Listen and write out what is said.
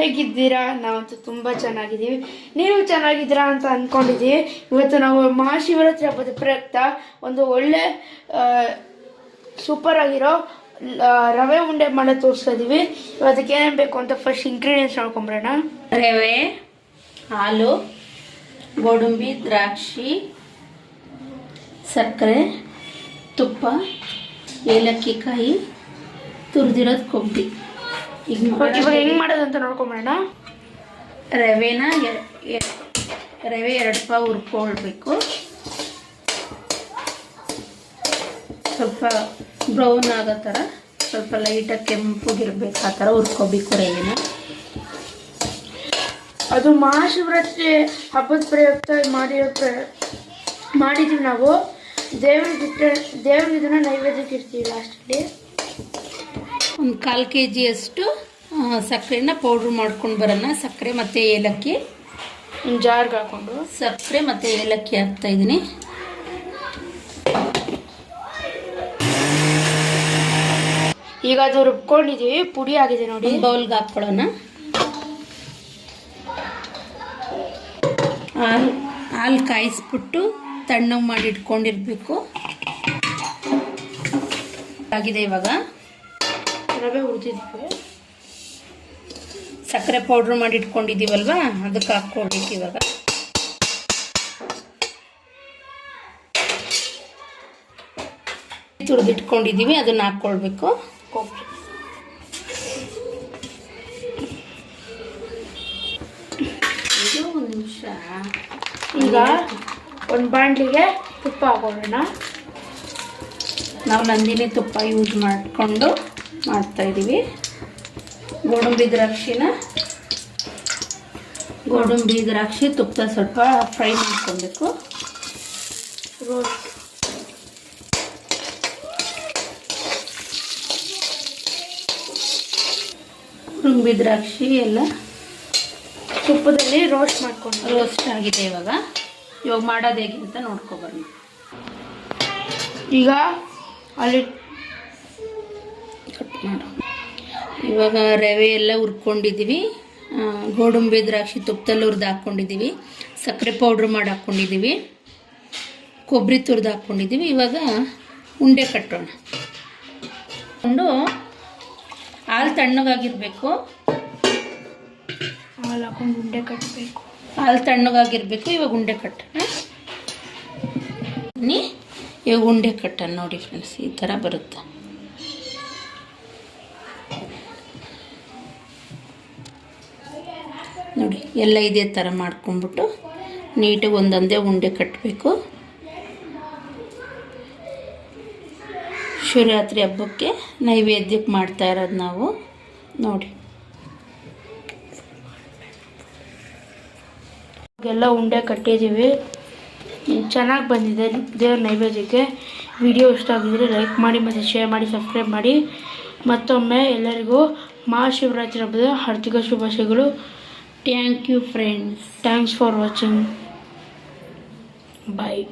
ಹೇಗಿದ್ದೀರಾ? ನಾವಂತೂ ತುಂಬ ಚೆನ್ನಾಗಿದ್ದೀವಿ. ನೀವು ಚೆನ್ನಾಗಿದ್ದೀರಾ ಅಂತ ಅಂದ್ಕೊಂಡಿದ್ದೀವಿ. ಇವತ್ತು ನಾವು ಮಹಾಶಿವರಾತ್ರಿ ಹಬ್ಬದ ಪ್ರಯುಕ್ತ ಒಂದು ಒಳ್ಳೆ ಸೂಪರ್ ಆಗಿರೋ ರವೆ ಉಂಡೆ ಮಾಡೋದು ತೋರಿಸ್ತಾ ಇದ್ದೀವಿ. ಅದಕ್ಕೆ ಏನೇನು ಬೇಕು ಅಂತ ಫಸ್ಟ್ ಇಂಗ್ರೀಡಿಯೆಂಟ್ಸ್ ನೋಡ್ಕೊಂಬರೋಣ. ರವೆ, ಹಾಲು, ಗೋಡಂಬಿ, ದ್ರಾಕ್ಷಿ, ಸಕ್ಕರೆ, ತುಪ್ಪ, ಏಲಕ್ಕಿ ಕಾಯಿ, ತುರಿದಿರೋದು ಕೊಬ್ಬರಿ. ಇವಾಗ ಹೆಂಗೆ ಮಾಡೋದಂತ ನೋಡ್ಕೊಂಬರೋಣ. ರವೆ 2 ಪಾವು ಹುರ್ಕೊಳ್ಬೇಕು. ಸ್ವಲ್ಪ ಬ್ರೌನ್ ಆಗೋ ಥರ, ಸ್ವಲ್ಪ ಲೈಟಾಗಿ ಕೆಂಪಗಿರ್ಬೇಕು, ಆ ಥರ ಹುರ್ಕೋಬೇಕು ರವೆನ. ಅದು ಮಹಾಶಿವರಾತ್ರಿ ಹಬ್ಬದ ಪ್ರಯುಕ್ತ ಮಾಡಿದ್ದೀವಿ ನಾವು. ದೇವ್ರಿಗೆ ಇದನ್ನು ನೈವೇದ್ಯಕ್ಕೆ ಇರ್ತೀವಿ. ಲಾಸ್ಟಲ್ಲಿ ಒಂದು 1/4 kg ಅಷ್ಟು ಸಕ್ಕರೆನ ಪೌಡ್ರ್ ಮಾಡ್ಕೊಂಡು ಬರೋಣ. ಸಕ್ಕರೆ ಮತ್ತು ಏಲಕ್ಕಿ ಜಾರ್ಗೆ ಹಾಕ್ಕೊಂಡು ಸಕ್ಕರೆ ಮತ್ತು ಏಲಕ್ಕಿ ಹಾಕ್ತಾಯಿದ್ದೀನಿ. ಈಗ ಅದು ರುಬ್ಕೊಂಡಿದ್ದೀವಿ, ಪುಡಿ ಆಗಿದೆ ನೋಡಿ. ಬೌಲ್ಗೆ ಹಾಕ್ಕೊಳ್ಳೋಣ. ಹಾಲು ಕಾಯಿಸ್ಬಿಟ್ಟು ತಣ್ಣಗೆ ಮಾಡಿ ಇಟ್ಕೊಂಡಿರ್ಬೇಕು. ಆಗಿದೆ. ಇವಾಗ ರವೆ ಹುರಿದಿದ್ವಿ, ಸಕ್ಕರೆ ಪೌಡ್ರ್ ಮಾಡಿ ಇಟ್ಕೊಂಡಿದ್ದೀವಲ್ವ, ಅದಕ್ಕೆ ಹಾಕ್ಕೊಳ್ಬೇಕು. ಇವಾಗ ತುರಿದಿಟ್ಕೊಂಡಿದ್ದೀವಿ, ಅದನ್ನ ಹಾಕ್ಕೊಳ್ಬೇಕು. ಕೊಬ್ಬರಿ ಇದು 1 ನಿಮಿಷ. ಈಗ ಒಂದು ಬಾಣಲಿಗೆ ತುಪ್ಪ ಹಾಕೊಳ್ಳೋಣ. ನಾವು ನಂದಿನಿ ತುಪ್ಪ ಯೂಸ್ ಮಾಡಿಕೊಂಡು ಮಾಡ್ತಾಯಿದ್ದೀವಿ. ಗೋಡಂಬಿ ದ್ರಾಕ್ಷಿ ತುಪ್ಪ ಸ್ವಲ್ಪ ಫ್ರೈ ಮಾಡ್ಕೊಬೇಕು. ಗೋಡಂಬಿ ದ್ರಾಕ್ಷಿ ಎಲ್ಲ ತುಪ್ಪದಲ್ಲಿ ರೋಸ್ಟ್ ಆಗಿದೆ. ಇವಾಗ ಮಾಡೋದು ಹೇಗೆ ಅಂತ ನೋಡ್ಕೊಬರೋಣ. ಈಗ ಅಲ್ಲಿ ಕಟ್ ಮಾಡು. ಇವಾಗ ರವೆ ಎಲ್ಲ ಹುರ್ಕೊಂಡಿದ್ದೀವಿ. ಗೋಡಂಬಿ ದ್ರಾಕ್ಷಿ ತುಪ್ಪದಲ್ಲಿ ಹುರಿದು ಹಾಕ್ಕೊಂಡಿದ್ದೀವಿ. ಸಕ್ಕರೆ ಪೌಡ್ರ್ ಮಾಡಿ ಹಾಕ್ಕೊಂಡಿದ್ದೀವಿ. ಕೊಬ್ಬರಿ ತುರಿದು ಹಾಕ್ಕೊಂಡಿದ್ದೀವಿ. ಇವಾಗ ಉಂಡೆ ಕಟ್ಟೋಣ. ಹಾಲು ತಣ್ಣಗಾಗಿರಬೇಕು. ಹಾಲು ಹಾಕೊಂಡು ಉಂಡೆ ಕಟ್ಟಬೇಕು. ಹಾಲು ತಣ್ಣಗಾಗಿರಬೇಕು. ಇವಾಗ ಉಂಡೆ ಕಟ್ಟೋಣ. ಇವಾಗ ಉಂಡೆ ಕಟ್ಟೋಣ. ನೋಡಿ ಫ್ರೆಂಡ್ಸ್, ಈ ಥರ ಬರುತ್ತೆ. ನೋಡಿ, ಎಲ್ಲ ಇದೇ ಥರ ಮಾಡ್ಕೊಂಬಿಟ್ಟು ನೀಟಾಗಿ ಒಂದೊಂದೇ ಉಂಡೆ ಕಟ್ಟಬೇಕು. ಶಿವರಾತ್ರಿ ಹಬ್ಬಕ್ಕೆ ನೈವೇದ್ಯಕ್ಕೆ ಮಾಡ್ತಾ ಇರೋದು ನಾವು. ನೋಡಿ, ಎಲ್ಲ ಉಂಡೆ ಕಟ್ಟಿದ್ದೀವಿ. ಚೆನ್ನಾಗಿ ಬಂದಿದೆ ದೇವ್ರ ನೈವೇದ್ಯಕ್ಕೆ. ವಿಡಿಯೋ ಇಷ್ಟ ಆಗಿದ್ರೆ ಲೈಕ್ ಮಾಡಿ ಮತ್ತು ಶೇರ್ ಮಾಡಿ, ಸಬ್ಸ್ಕ್ರೈಬ್ ಮಾಡಿ. ಮತ್ತೊಮ್ಮೆ ಎಲ್ಲರಿಗೂ ಮಹಾಶಿವರಾತ್ರಿ ಹಬ್ಬದ ಹಾರ್ದಿಕ ಶುಭಾಶಯಗಳು. Thank you friends. Thanks for watching. Bye.